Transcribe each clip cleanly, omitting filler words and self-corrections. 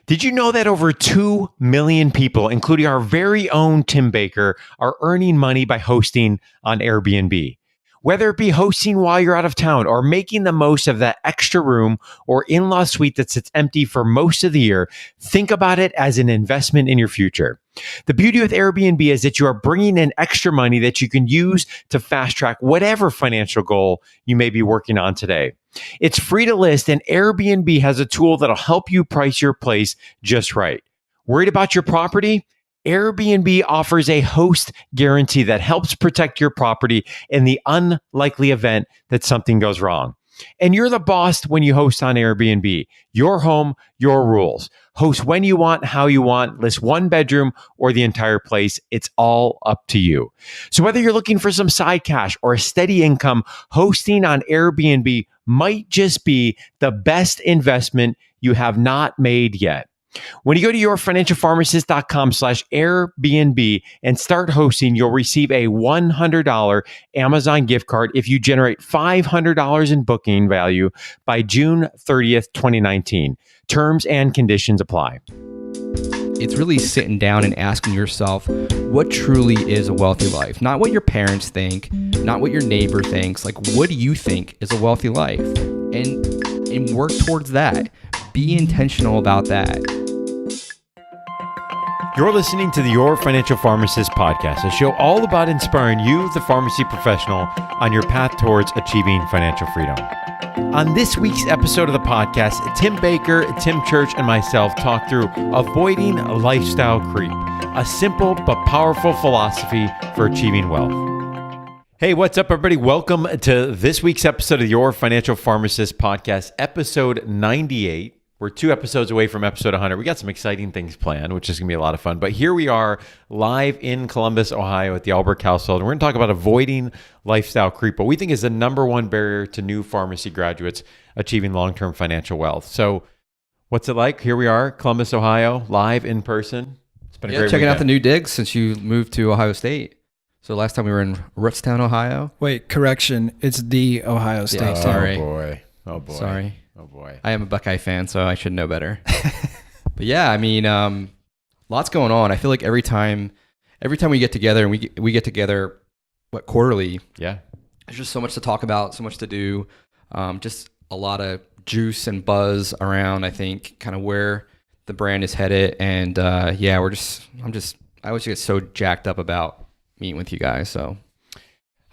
Did you know that over 2 million people, including our very own Tim Baker, are earning money by hosting on Airbnb? Whether it be hosting while you're out of town or making the most of that extra room or in-law suite that sits empty for most of the year, think about it as an investment in your future. The beauty with Airbnb is that you are bringing in extra money that you can use to fast track whatever financial goal you may be working on today. It's free to list, and Airbnb has a tool that'll help you price your place just right. Worried about your property? Airbnb offers a host guarantee that helps protect your property in the unlikely event that something goes wrong. And you're the boss when you host on Airbnb. Your home, your rules. Host when you want, how you want, list one bedroom or the entire place. It's all up to you. So whether you're looking for some side cash or a steady income, hosting on Airbnb might just be the best investment you have not made yet. When you go to yourfinancialpharmacist.com/Airbnb and start hosting, you'll receive a $100 Amazon gift card if you generate $500 in booking value by June 30th, 2019. Terms and conditions apply. It's really sitting down and asking yourself, what truly is a wealthy life? Not what your parents think, not what your neighbor thinks. Like, what do you think is a wealthy life? And work towards that. Be intentional about that. You're listening to the Your Financial Pharmacist podcast, a show all about inspiring you, the pharmacy professional, on your path towards achieving financial freedom. On this week's episode of the podcast, Tim Baker, Tim Church, and myself talk through avoiding lifestyle creep, a simple but powerful philosophy for achieving wealth. Hey, what's up, everybody? Welcome to this week's episode of Your Financial Pharmacist podcast, episode 98. We're 2 episodes away from episode 100. We got some exciting things planned, which is going to be a lot of fun. But here we are live in Columbus, Ohio at the Albrecht household. And we're going to talk about avoiding lifestyle creep, what we think is the number one barrier to new pharmacy graduates achieving long-term financial wealth. So what's it like? Here we are, Columbus, Ohio, live in person. It's been a great checking weekend. out the new digs since you moved to Ohio State. So last time we were in Rootstown, Ohio. Wait, correction. It's the Ohio State. Yeah, sorry. Oh, boy. Sorry. Oh, boy. I am a Buckeye fan, so I should know better. But yeah, I mean, lots going on. I feel like every time we get together, and we get together, quarterly? Yeah. There's just so much to talk about, so much to do. Just a lot of juice and buzz around, I think, kind of where the brand is headed. And yeah, I always get so jacked up about meeting with you guys, so.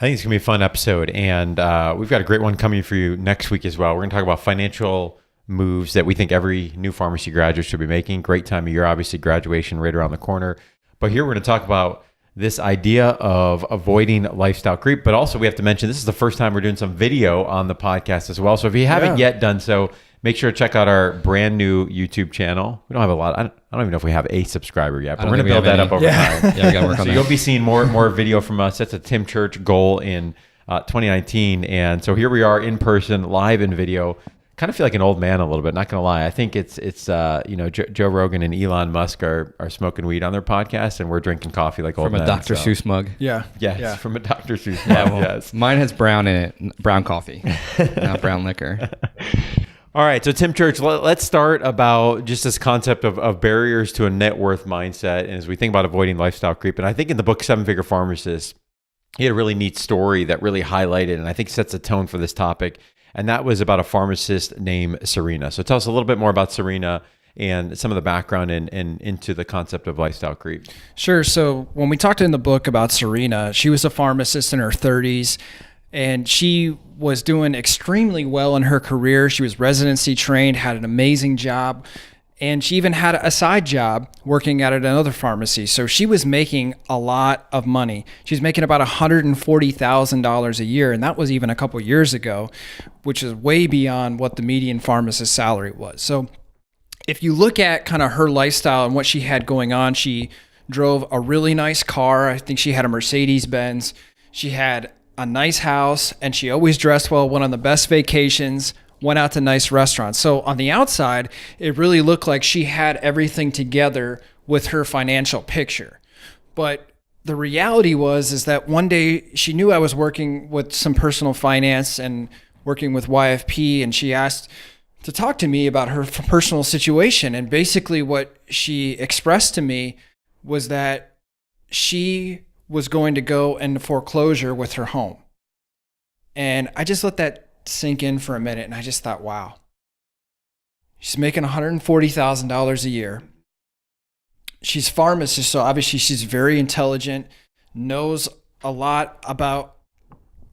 I think it's going to be a fun episode, and we've got a great one coming for you next week as well. We're going to talk about financial moves that we think every new pharmacy graduate should be making. Great time of year, obviously, graduation right around the corner. But here we're going to talk about this idea of avoiding lifestyle creep, but also we have to mention this is the first time we're doing some video on the podcast as well. So if you haven't yet done so, make sure to check out our brand new YouTube channel. We don't have a lot. I don't even know if we have a subscriber yet, but we're going to build that up over time. Yeah, we got to work on that. So you'll be seeing more video from us. That's a Tim Church goal in 2019. And so here we are in person, live in video. Kind of feel like an old man a little bit, not going to lie. I think it's Joe Rogan and Elon Musk are smoking weed on their podcast, and we're drinking coffee like old men. From a Dr. Seuss mug. Yeah, from a Dr. Seuss mug, Yeah, well, yes. Mine has brown in it, brown coffee, not brown liquor. All right, so Tim Church, let's start about just this concept of barriers to a net worth mindset. And as we think about avoiding lifestyle creep, and I think in the book 7 Figure Pharmacist, he had a really neat story that really highlighted and I think sets a tone for this topic. And that was about a pharmacist named Serena. So tell us a little bit more about Serena and some of the background and into the concept of lifestyle creep. Sure. So when we talked in the book about Serena, she was a pharmacist in her 30s. And she was doing extremely well in her career. She was residency trained, had an amazing job, and she even had a side job working at another pharmacy. So she was making a lot of money. She was making about $140,000 a year, and that was even a couple years ago, which is way beyond what the median pharmacist salary was. So if you look at kind of her lifestyle and what she had going on, she drove a really nice car. I think she had a Mercedes-Benz. She had a nice house, and she always dressed well, went on the best vacations, went out to nice restaurants. So on the outside, it really looked like she had everything together with her financial picture. But the reality is that one day she knew I was working with some personal finance and working with YFP, and she asked to talk to me about her personal situation. And basically what she expressed to me was that she was going to go into foreclosure with her home. And I just let that sink in for a minute. And I just thought, wow, she's making $140,000 a year. She's a pharmacist, so obviously she's very intelligent, knows a lot about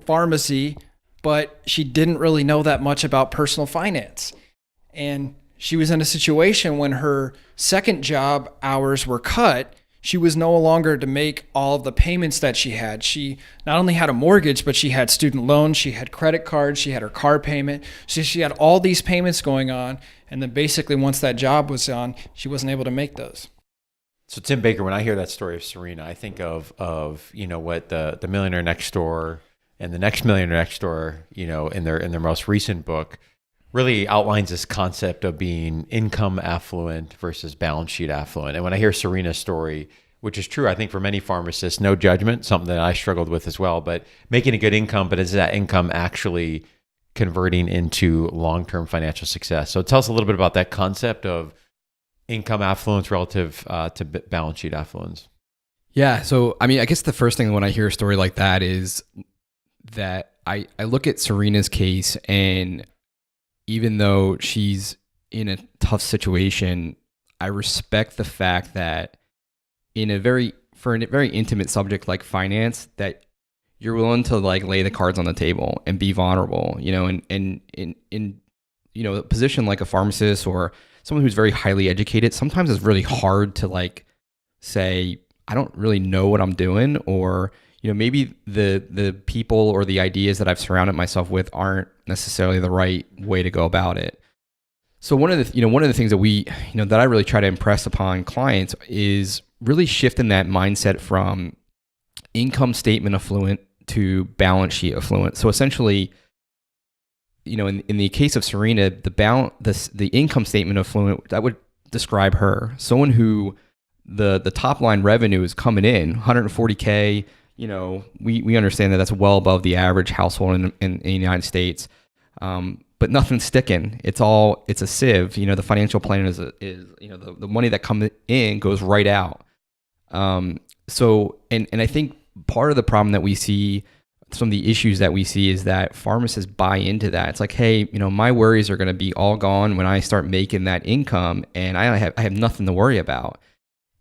pharmacy, but she didn't really know that much about personal finance. And she was in a situation when her second job hours were cut. She was no longer to make all of the payments that she had. She not only had a mortgage, but she had student loans, she had credit cards, she had her car payment. So she had all these payments going on. And then basically once that job was on, she wasn't able to make those. So Tim Baker, when I hear that story of Serena, I think of what the Millionaire Next Door and the Next Millionaire Next Door, in their most recent book, really outlines this concept of being income affluent versus balance sheet affluent. And when I hear Serena's story, which is true, I think for many pharmacists, no judgment, something that I struggled with as well, but making a good income, but is that income actually converting into long-term financial success? So tell us a little bit about that concept of income affluence relative to balance sheet affluence. Yeah. So, I mean, I guess the first thing when I hear a story like that is that I look at Serena's case, and even though she's in a tough situation, I respect the fact that for a very intimate subject like finance, that you're willing to like lay the cards on the table and be vulnerable, and in a position like a pharmacist or someone who's very highly educated, sometimes it's really hard to like say, I don't really know what I'm doing, or maybe the people or the ideas that I've surrounded myself with aren't necessarily the right way to go about it. So one of the things that we that I really try to impress upon clients is really shifting that mindset from income statement affluent to balance sheet affluent. So essentially, in the case of Serena, the income statement affluent, that would describe her, someone who the top line revenue is coming in $140K. We understand that that's well above the average household in the United States, but nothing's sticking. It's a sieve. The financial plan is the money that comes in goes right out. So I think part of the problem that we see, some of the issues that we see, is that pharmacists buy into that. It's like, hey, my worries are going to be all gone when I start making that income, and I have nothing to worry about.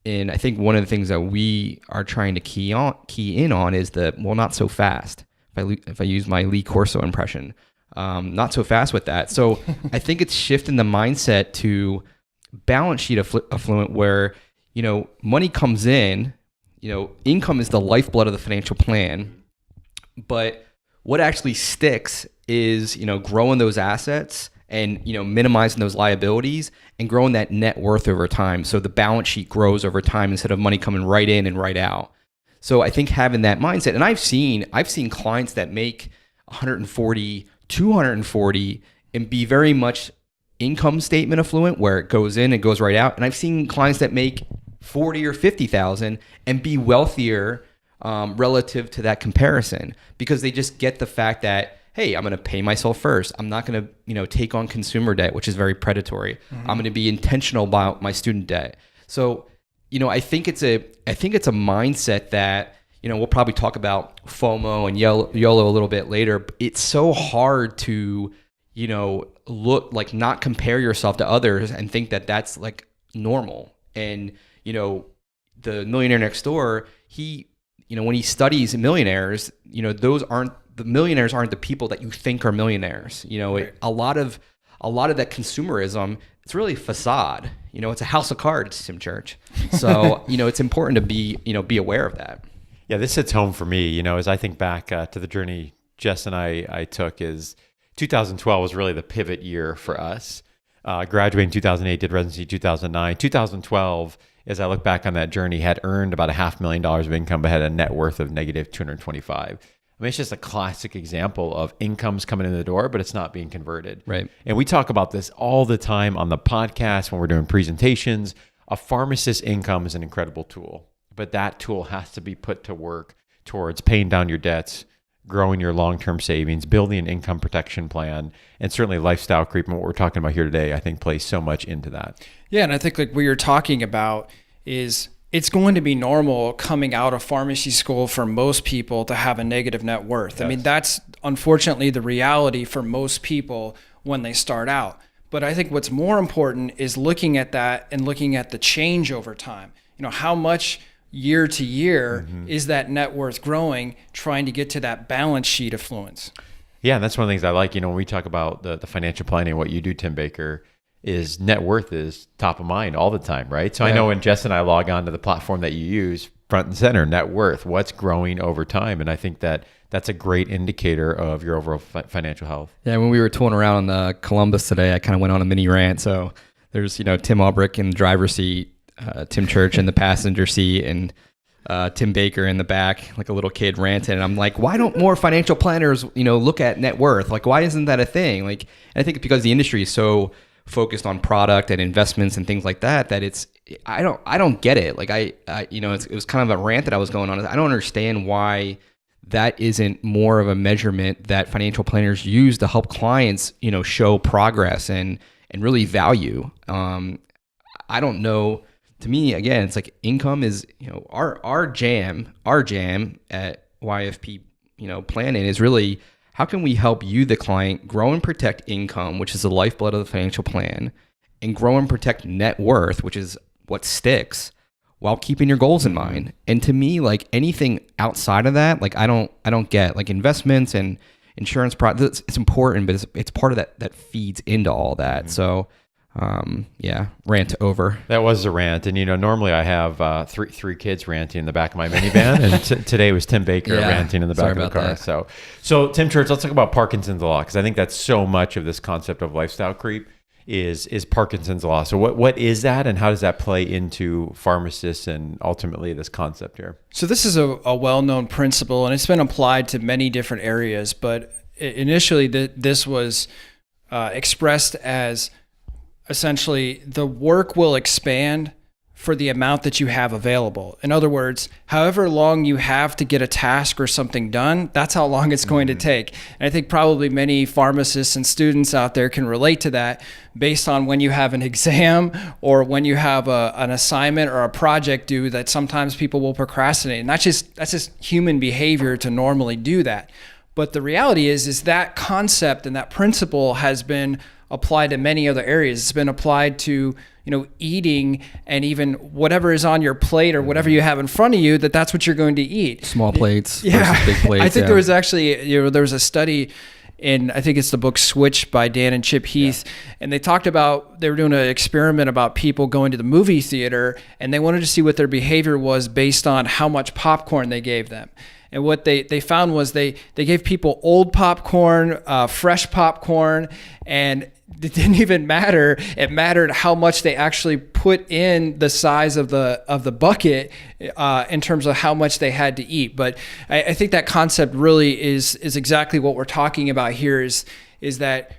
And I think one of the things that we are trying to key in on is not so fast. If I use my Lee Corso impression, not so fast with that. So I think it's shifting the mindset to balance sheet affluent, where money comes in. Income is the lifeblood of the financial plan. But what actually sticks is, growing those assets and, minimizing those liabilities and growing that net worth over time. So the balance sheet grows over time instead of money coming right in and right out. So I think having that mindset, and I've seen clients that make 140, 240 and be very much income statement affluent, where it goes in and goes right out. And I've seen clients that make 40 or 50,000 and be wealthier relative to that comparison, because they just get the fact that, hey, I'm going to pay myself first. I'm not going to, take on consumer debt, which is very predatory. Mm-hmm. I'm going to be intentional about my student debt. So, I think it's a mindset that, we'll probably talk about FOMO and YOLO a little bit later. But it's so hard to, look like not compare yourself to others and think that that's like normal. And, the Millionaire Next Door, when he studies millionaires, the millionaires aren't the people that you think are millionaires. Right. A lot of that consumerism, it's really facade. It's a house of cards, Tim Church. So, it's important to be aware of that. Yeah, this hits home for me, as I think back to the journey Jess and I took. Is 2012 was really the pivot year for us. Graduated in 2008, did residency 2009. 2012, as I look back on that journey, had earned about $500,000 of income, but had a net worth of negative 225. I mean, it's just a classic example of incomes coming in the door, but it's not being converted. Right. And we talk about this all the time on the podcast when we're doing presentations. A pharmacist's income is an incredible tool, but that tool has to be put to work towards paying down your debts, growing your long-term savings, building an income protection plan, and certainly lifestyle creep and what we're talking about here today, I think plays so much into that. Yeah, and I think like what you're talking about is it's going to be normal coming out of pharmacy school for most people to have a negative net worth. Yes. I mean, that's unfortunately the reality for most people when they start out. But I think what's more important is looking at that and looking at the change over time. You know, how much year to year is that net worth growing, trying to get to that balance sheet affluence. Yeah, and that's one of the things I like, when we talk about the financial planning, what you do, Tim Baker, is net worth is top of mind all the time, right? So I know when Jess and I log on to the platform that you use, front and center, net worth, what's growing over time. And I think that's a great indicator of your overall financial health. Yeah, when we were touring around Columbus today, I kind of went on a mini rant. So there's, Tim Albrick in the driver's seat, Tim Church in the passenger seat, and Tim Baker in the back, like a little kid ranting. And I'm like, why don't more financial planners, look at net worth? Like, why isn't that a thing? Like, I think because the industry is so focused on product and investments and things like that, I don't get it. Like it was kind of a rant that I was going on. I don't understand why that isn't more of a measurement that financial planners use to help clients, show progress and really value. I don't know. To me, again, it's like income is, our jam at YFP, planning is really, how can we help you, the client, grow and protect income, which is the lifeblood of the financial plan, and grow and protect net worth, which is what sticks, while keeping your goals in mind. And to me, like anything outside of that, like I don't get, like investments and insurance products. It's important, but it's part of that feeds into all that. So rant over. That was a rant. And, normally I have three kids ranting in the back of my minivan. And today was Tim Baker ranting in the back of the car. That. So Tim Church, let's talk about Parkinson's law, because I think that's so much of this concept of lifestyle creep is Parkinson's law. So what is that, and how does that play into pharmacists and ultimately this concept here? So this is a well-known principle, and it's been applied to many different areas. But initially, this was expressed as essentially the work will expand for the amount that you have available. In other words, however long you have to get a task or something done, that's how long it's going to take. And I think probably many pharmacists and students out there can relate to that based on when you have an exam or when you have an assignment or a project due, that sometimes people will procrastinate. And that's just human behavior to normally do that. But the reality is that concept and that principle has been applied to many other areas. It's been applied to, eating, and even whatever is on your plate or whatever you have in front of you, that's what you're going to eat. Small plates versus big plates. I think there was actually, there was a study in, I think it's the book Switch by Dan and Chip Heath. And they talked about, they were doing an experiment about people going to the movie theater, and they wanted to see what their behavior was based on how much popcorn they gave them. And what they found was they gave people old popcorn, fresh popcorn, and it didn't even matter. It mattered how much they actually put in the size of the bucket in terms of how much they had to eat. But I think that concept really is exactly what we're talking about here. Is that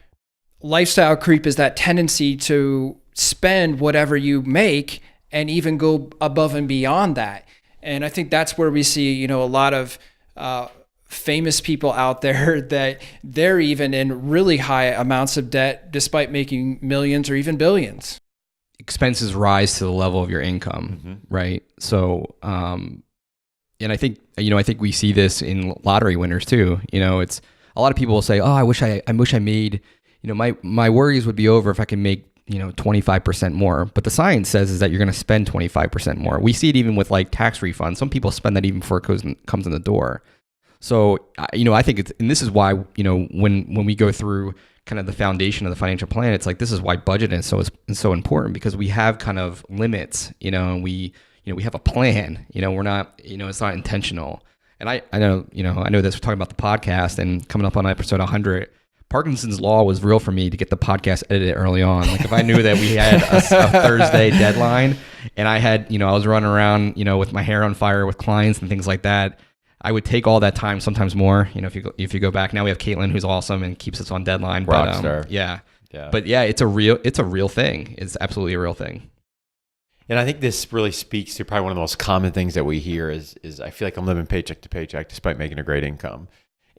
lifestyle creep is that tendency to spend whatever you make and even go above and beyond that. And I think that's where we see, a lot of famous people out there that they're even in really high amounts of debt despite making millions or even billions. Expenses rise to the level of your income, right? So, and I think we see this in lottery winners too. It's a lot of people will say, "Oh, I wish I made, my worries would be over if I could make 25% more." But the science says is that you're going to spend 25% more. We see it even with like tax refunds. Some people spend that even before it comes in the door. So, I think and this is why, when we go through kind of the foundation of the financial plan, it's like, this is why budgeting is so important, because we have kind of limits, and we have a plan, we're not, it's not intentional. And I know this, we're talking about the podcast and coming up on episode 100. Parkinson's law was real for me to get the podcast edited early on. Like if I knew that we had a Thursday deadline and I had, I was running around, with my hair on fire with clients and things like that, I would take all that time, sometimes more. If you go back, now we have Caitlin, who's awesome and keeps us on deadline. Rockstar. Yeah. But yeah, it's a real thing. It's absolutely a real thing. And I think this really speaks to probably one of the most common things that we hear is I feel like I'm living paycheck to paycheck despite making a great income.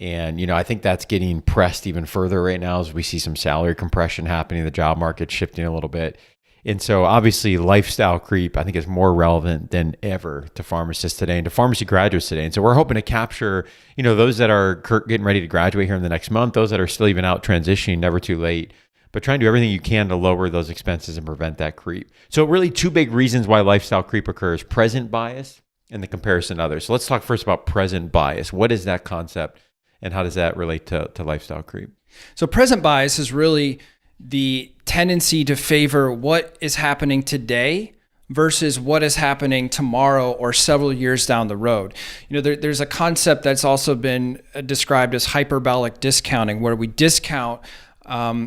And, I think that's getting pressed even further right now as we see some salary compression happening, the job market shifting a little bit. And so obviously lifestyle creep, I think, is more relevant than ever to pharmacists today and to pharmacy graduates today. And so we're hoping to capture, those that are getting ready to graduate here in the next month, those that are still even out transitioning, never too late, but try and do everything you can to lower those expenses and prevent that creep. So really two big reasons why lifestyle creep occurs: present bias and the comparison to others. So let's talk first about present bias. What is that concept and how does that relate to lifestyle creep? So present bias is really the tendency to favor what is happening today versus what is happening tomorrow or several years down the road. There's a concept that's also been described as hyperbolic discounting, where we discount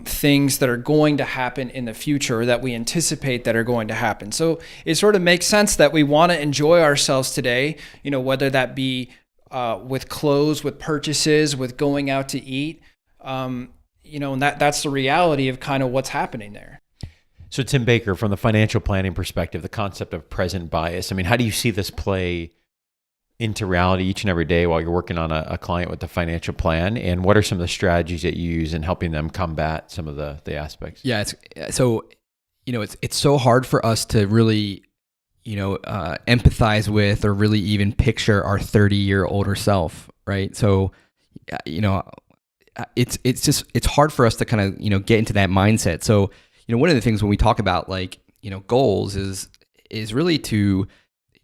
things that are going to happen in the future or that we anticipate that are going to happen. So it sort of makes sense that we want to enjoy ourselves today, whether that be with clothes, with purchases, with going out to eat, and that's the reality of kind of what's happening there. So Tim Baker, from the financial planning perspective, the concept of present bias, how do you see this play into reality each and every day while you're working on a client with the financial plan? And what are some of the strategies that you use in helping them combat some of the aspects? Yeah, it's so hard for us to really, empathize with or really even picture our 30-year older self, right? So, it's hard for us to kind of, get into that mindset. So, one of the things when we talk about goals is really to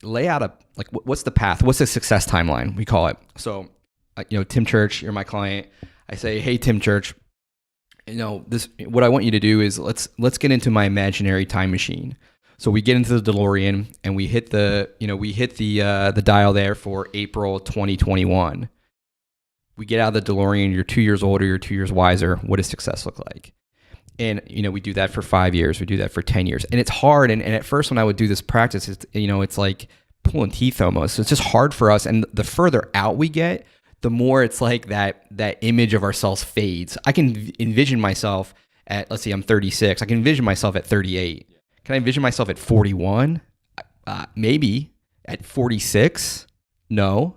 lay out what's the path, what's the success timeline, we call it. So, Tim Church, you're my client. I say, hey, Tim Church, what I want you to do is let's get into my imaginary time machine. So we get into the DeLorean and we hit the dial there for April 2021. We get out of the DeLorean, you're 2 years older, you're 2 years wiser. What does success look like? And, we do that for 5 years. We do that for 10 years. And it's hard. And at first when I would do this practice, it's like pulling teeth almost. So it's just hard for us. And the further out we get, the more it's like that image of ourselves fades. I can envision myself at, let's say I'm 36. I can envision myself at 38. Can I envision myself at 41? Maybe. At 46? No.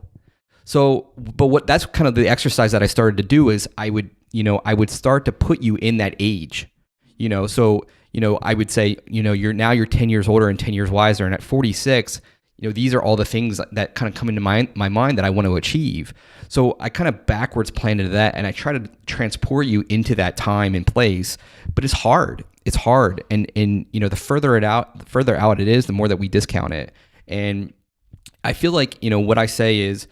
So, but that's kind of the exercise that I started to do is I would start to put you in that age, so, I would say, you're 10 years older and 10 years wiser. And at 46, these are all the things that kind of come into my mind that I want to achieve. So I kind of backwards plan into that. And I try to transport you into that time and place, but it's hard. It's hard. And the further out it is, the more that we discount it. And I feel like, what I say is,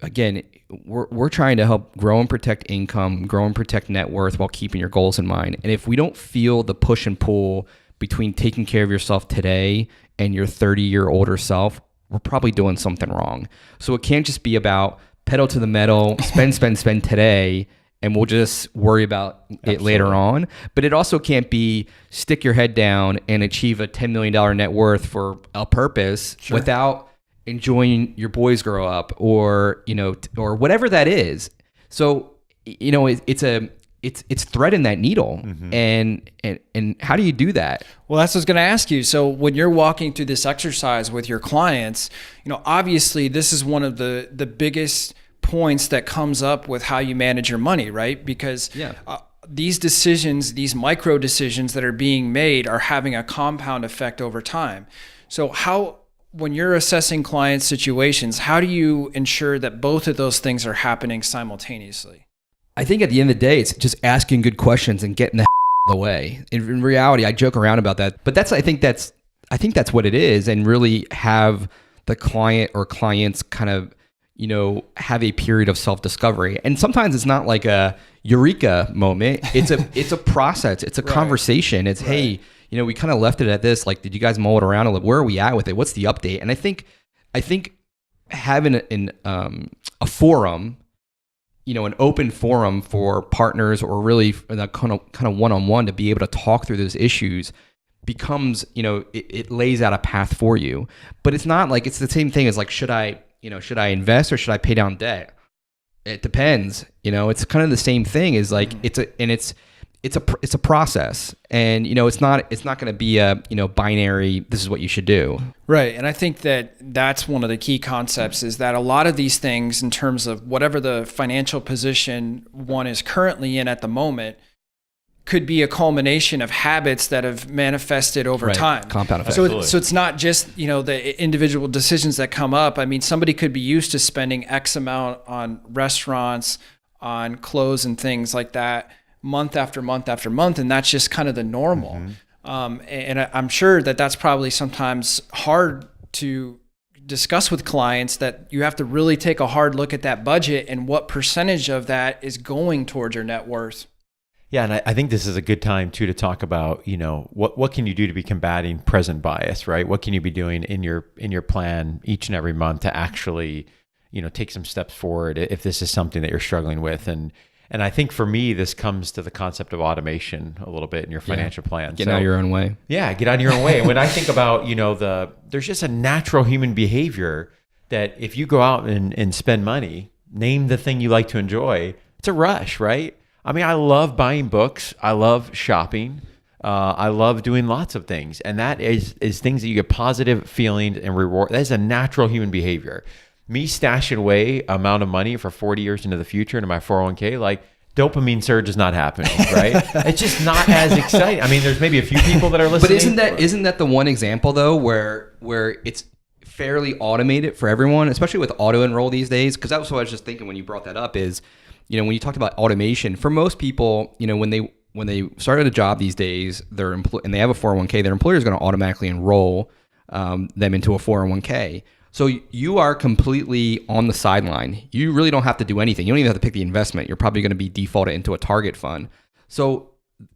again, we're trying to help grow and protect income, grow and protect net worth while keeping your goals in mind. And if we don't feel the push and pull between taking care of yourself today and your 30-year older self, we're probably doing something wrong. So it can't just be about pedal to the metal, spend today, and we'll just worry about it later on. But it also can't be stick your head down and achieve a $10 million net worth for a purpose without enjoying your boys grow up or or whatever that is. So it's threading that needle. Mm-hmm. and how do you do that? Well, that's what I was going to ask you. So when you're walking through this exercise with your clients, obviously this is one of the biggest points that comes up with how you manage your money, right? Because these decisions, these micro decisions that are being made are having a compound effect over time. So when you're assessing client situations, how do you ensure that both of those things are happening simultaneously? I think at the end of the day, it's just asking good questions and getting the out of the way. In reality, I joke around about that, but I think that's what it is, and really have the client or clients kind of, have a period of self-discovery. And sometimes it's not like a eureka moment. It's a process. It's a conversation. It's, hey, we kind of left it at this. Like, did you guys mull it around? And where are we at with it? What's the update? And I think having a forum, an open forum for partners or really kind of one-on-one to be able to talk through those issues becomes, it lays out a path for you. But it's not like it's the same thing as like, should I invest or should I pay down debt? It depends. It's kind of the same thing as like, it's a process, and it's not going to be a binary. This is what you should do. Right. And I think that that's one of the key concepts, is that a lot of these things, in terms of whatever the financial position one is currently in at the moment, could be a culmination of habits that have manifested over time. Compound effect. So it's not just, the individual decisions that come up. I mean, somebody could be used to spending X amount on restaurants, on clothes and things like that, month after month after month, and that's just kind of the normal. And I'm sure that that's probably sometimes hard to discuss with clients, that you have to really take a hard look at that budget and what percentage of that is going towards your net worth. Yeah, and I think this is a good time too to talk about, what can you do to be combating present bias, right? What can you be doing in your plan each and every month to actually, take some steps forward if this is something that you're struggling with. And I think for me, this comes to the concept of automation a little bit in your financial plan. Get out of your own way. Yeah, get out of your own way. And when I think about, there's just a natural human behavior that if you go out and spend money, name the thing you like to enjoy, it's a rush, right? I mean, I love buying books. I love shopping. I love doing lots of things. And that is things that you get positive feelings and reward. That is a natural human behavior. Me stashing away amount of money for 40 years into the future into my 401k, like dopamine surge is not happening, right? It's just not as exciting. I mean, there's maybe a few people that are listening. But isn't that the one example though, where it's fairly automated for everyone, especially with auto enroll these days? Because that was what I was just thinking when you brought that up is, when you talked about automation, for most people, when they started a job these days, and they have a 401k, their employer is going to automatically enroll them into a 401k. So you are completely on the sideline. You really don't have to do anything. You don't even have to pick the investment. You're probably going to be defaulted into a target fund. So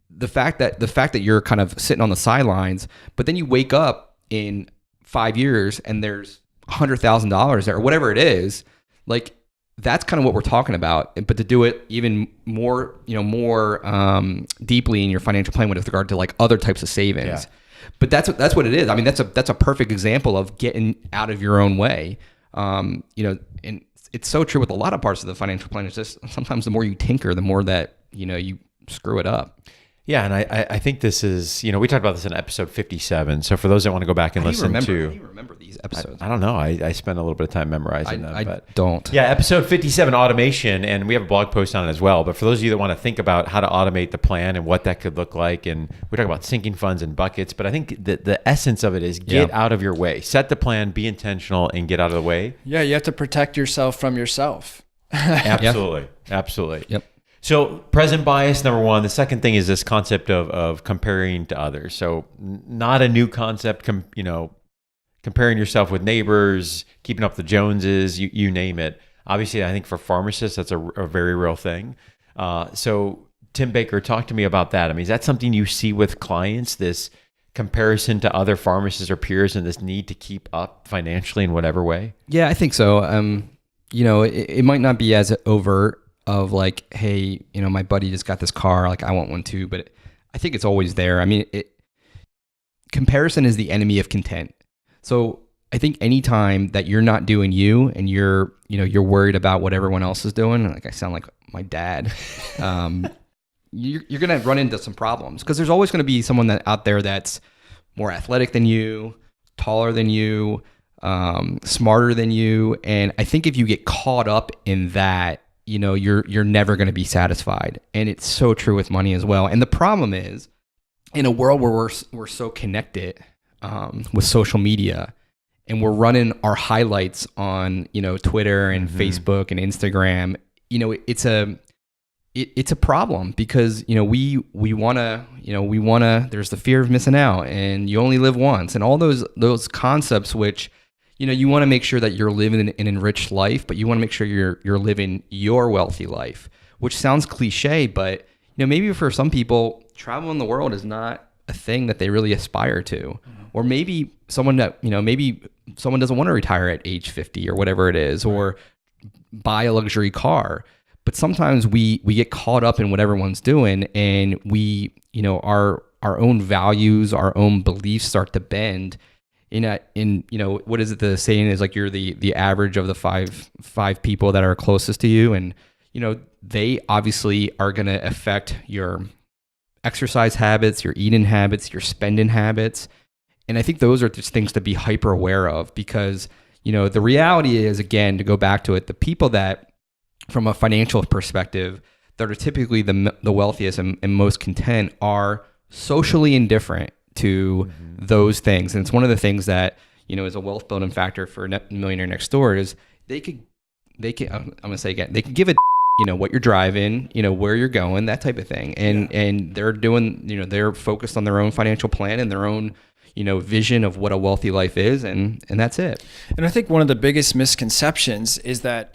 the fact that you're kind of sitting on the sidelines, but then you wake up in 5 years and there's $100,000 there or whatever it is, like that's kind of what we're talking about. But to do it even more, deeply in your financial plan with regard to like other types of savings. Yeah. But that's what it is. I mean, that's a perfect example of getting out of your own way. And it's so true with a lot of parts of the financial plan. It's just sometimes the more you tinker, the more that you screw it up. Yeah, and I think this is, we talked about this in episode 57. So for those that want to go back and listen to... How do you remember these episodes? I don't know. I spent a little bit of time memorizing them. I but don't. Yeah, episode 57, automation, and we have a blog post on it as well. But for those of you that want to think about how to automate the plan and what that could look like, and we talk about sinking funds and buckets, but I think the essence of it is get out of your way. Set the plan, be intentional, and get out of the way. Yeah, you have to protect yourself from yourself. Absolutely. Absolutely. Yep. So present bias, number one. The second thing is this concept of comparing to others. So not a new concept, comparing yourself with neighbors, keeping up the Joneses, you name it. Obviously, I think for pharmacists, that's a very real thing. So Tim Baker, talk to me about that. I mean, is that something you see with clients, this comparison to other pharmacists or peers and this need to keep up financially in whatever way? Yeah, I think so. It might not be as overt of like, hey, my buddy just got this car, like I want one too, but I think it's always there. I mean, comparison is the enemy of content. So I think anytime that you're not doing you and you're worried about what everyone else is doing, like I sound like my dad, you're going to run into some problems because there's always going to be someone out there that's more athletic than you, taller than you, smarter than you. And I think if you get caught up in that, you're never going to be satisfied. And it's so true with money as well. And the problem is, in a world where we're so connected with social media, and we're running our highlights on Twitter and Facebook and Instagram, it's a problem because we want to there's the fear of missing out, and you only live once, and all those concepts which you want to make sure that you're living an enriched life, but you want to make sure you're living your wealthy life, which sounds cliche, but maybe for some people, traveling the world is not a thing that they really aspire to. Or maybe someone that, maybe someone doesn't want to retire at age 50 or whatever it is, or buy a luxury car. But sometimes we get caught up in what everyone's doing, and we, our own values, our own beliefs start to bend. What is it, the saying is like you're the average of the five people that are closest to you, and they obviously are going to affect your exercise habits, your eating habits, your spending habits. And I think those are just things to be hyper aware of because, the reality is, again, to go back to it, the people that, from a financial perspective, that are typically the wealthiest and most content are socially indifferent to those things. And it's one of the things that, is a wealth building factor for Millionaire Next Door is they could, I'm going to say again, they could give it, what you're driving, where you're going, that type of thing. And they're doing, they're focused on their own financial plan and their own, vision of what a wealthy life is. And that's it. And I think one of the biggest misconceptions is that,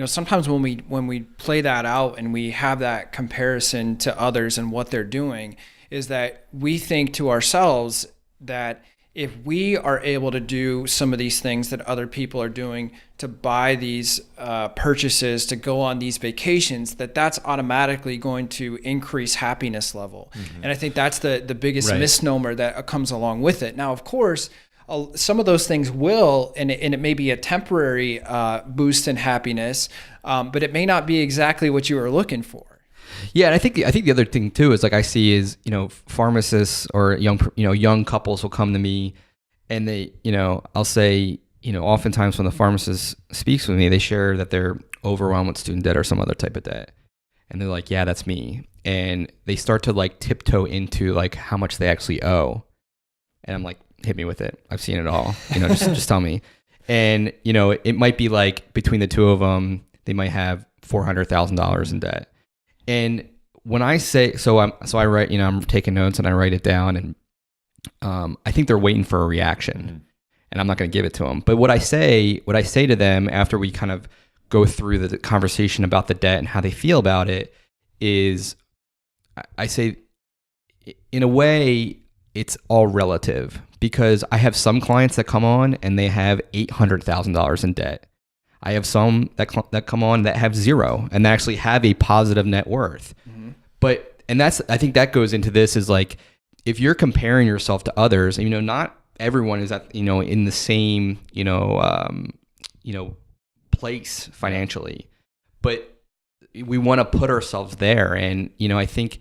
sometimes when we play that out and we have that comparison to others and what they're doing, is that we think to ourselves that if we are able to do some of these things that other people are doing, to buy these purchases, to go on these vacations, that's automatically going to increase happiness level. And I think that's the biggest misnomer that comes along with it. Now, of course, some of those things will, and it may be a temporary boost in happiness, but it may not be exactly what you were looking for. Yeah, and I think the other thing too is, like, I see is, pharmacists or young couples will come to me, and they, I'll say, oftentimes when the pharmacist speaks with me, they share that they're overwhelmed with student debt or some other type of debt, and they're like, yeah, that's me, and they start to like tiptoe into like how much they actually owe, and I'm like, hit me with it. I've seen it all. Just tell me. And it might be like between the two of them, they might have $400,000 in debt. And when I say, I write, I'm taking notes and I write it down, and I think they're waiting for a reaction, and I'm not going to give it to them. But what I say to them after we kind of go through the conversation about the debt and how they feel about it is, I say, in a way, it's all relative, because I have some clients that come on and they have $800,000 in debt. I have some that come on that have zero and that actually have a positive net worth. I think that goes into this is like, if you're comparing yourself to others, not everyone is at, in the same, place financially, but we want to put ourselves there. And, I think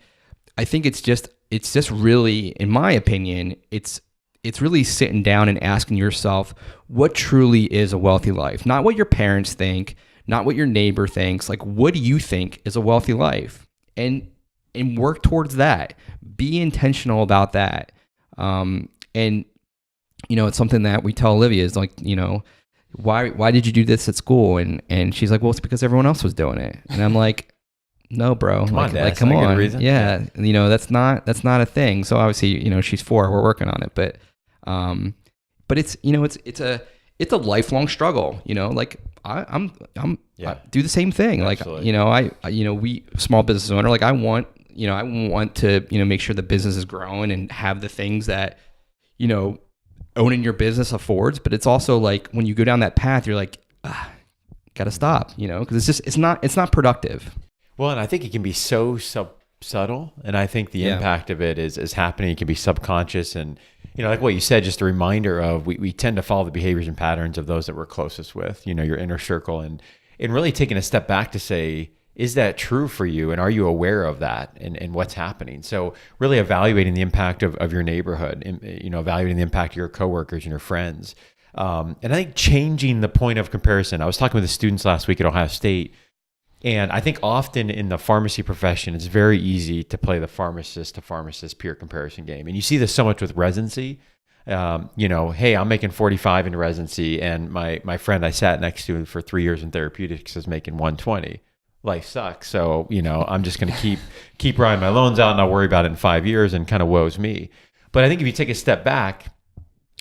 it's just really, in my opinion, it's really sitting down and asking yourself what truly is a wealthy life. Not what your parents think, not what your neighbor thinks. Like, what do you think is a wealthy life? And work towards that. Be intentional about that. It's something that we tell Olivia is like, why did you do this at school? And she's like, well, it's because everyone else was doing it. And I'm like, no, bro. Come on, Dad. Come on. Yeah. That's not a thing. So obviously, she's 4, we're working on it, but it's, it's a lifelong struggle, like I do the same thing. Absolutely. Like, we small business owner, like I want to, make sure the business is growing and have the things that, owning your business affords. But it's also like, when you go down that path, you're like, gotta stop, cause it's not productive. Well, and I think it can be so subtle, and I think the impact of it is happening. It can be subconscious, and like what you said, just a reminder of we tend to follow the behaviors and patterns of those that we're closest with, your inner circle, and really taking a step back to say, is that true for you, and are you aware of that and what's happening? So really evaluating the impact of your neighborhood, and, evaluating the impact of your coworkers and your friends, and I think changing the point of comparison. I was talking with the students last week at Ohio State. And I think often in the pharmacy profession, it's very easy to play the pharmacist to pharmacist peer comparison game. And you see this so much with residency. Hey, I'm making 45 in residency, and my friend I sat next to for 3 years in therapeutics is making 120. Life sucks. So, I'm just going to keep riding my loans out, and I'll worry about it in 5 years, and kind of woes me. But I think if you take a step back,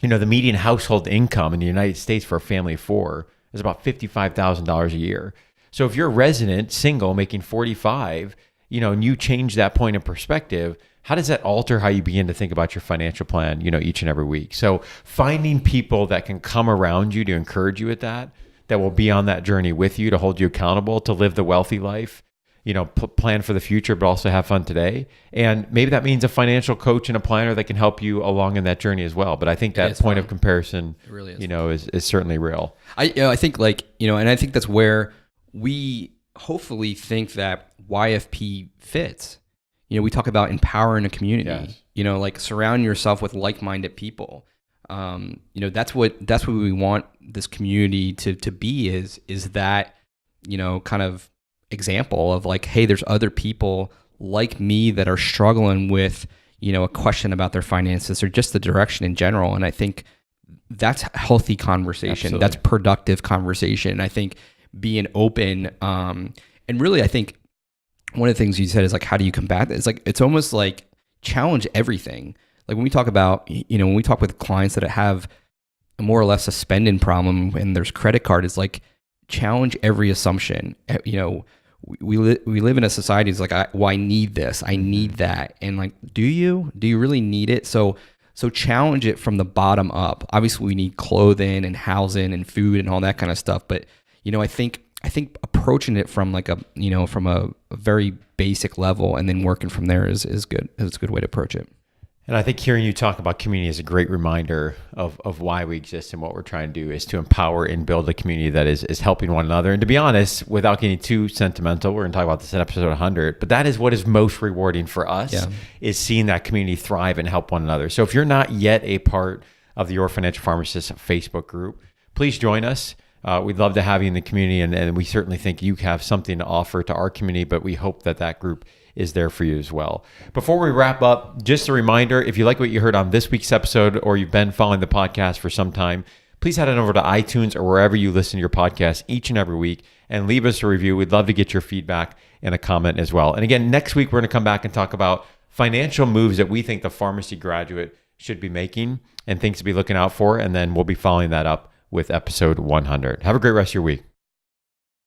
the median household income in the United States for a family of 4 is about $55,000 a year. So if you're a resident, single, making 45, and you change that point of perspective, how does that alter how you begin to think about your financial plan, each and every week? So finding people that can come around you to encourage you with that will be on that journey with you, to hold you accountable, to live the wealthy life, plan for the future, but also have fun today. And maybe that means a financial coach and a planner that can help you along in that journey as well. But I think that point of comparison, it really is certainly real. I think and I think that's where we hopefully think that YFP fits. we talk about empowering a community. Yes. Like surround yourself with like-minded people. That's what we want this community to be is that, kind of example of like, hey, there's other people like me that are struggling with, a question about their finances or just the direction in general. And I think that's healthy conversation. Absolutely. That's productive conversation. And I think being open, and really, I think one of the things you said is like, how do you combat this? It's like, it's almost like challenge everything. Like when we talk about, when we talk with clients that have more or less a spending problem and there's credit card, is like challenge every assumption. We live in a society that's like, well, I need this, I need that. And like, do you really need it? So challenge it from the bottom up. Obviously we need clothing and housing and food and all that kind of stuff. But, I think approaching it from like from a very basic level and then working from there is good. It's a good way to approach it. And I think hearing you talk about community is a great reminder of why we exist and what we're trying to do is to empower and build a community that is helping one another. And to be honest, without getting too sentimental, we're going to talk about this in episode 100, but that is what is most rewarding for us, is seeing that community thrive and help one another. So if you're not yet a part of the Your Financial Pharmacist Facebook group, please join us. We'd love to have you in the community, and we certainly think you have something to offer to our community, but we hope that group is there for you as well. Before we wrap up, just a reminder, if you like what you heard on this week's episode or you've been following the podcast for some time, please head on over to iTunes or wherever you listen to your podcast each and every week and leave us a review. We'd love to get your feedback and a comment as well. And again, next week, we're going to come back and talk about financial moves that we think the pharmacy graduate should be making and things to be looking out for. And then we'll be following that up with episode 100. Have a great rest of your week.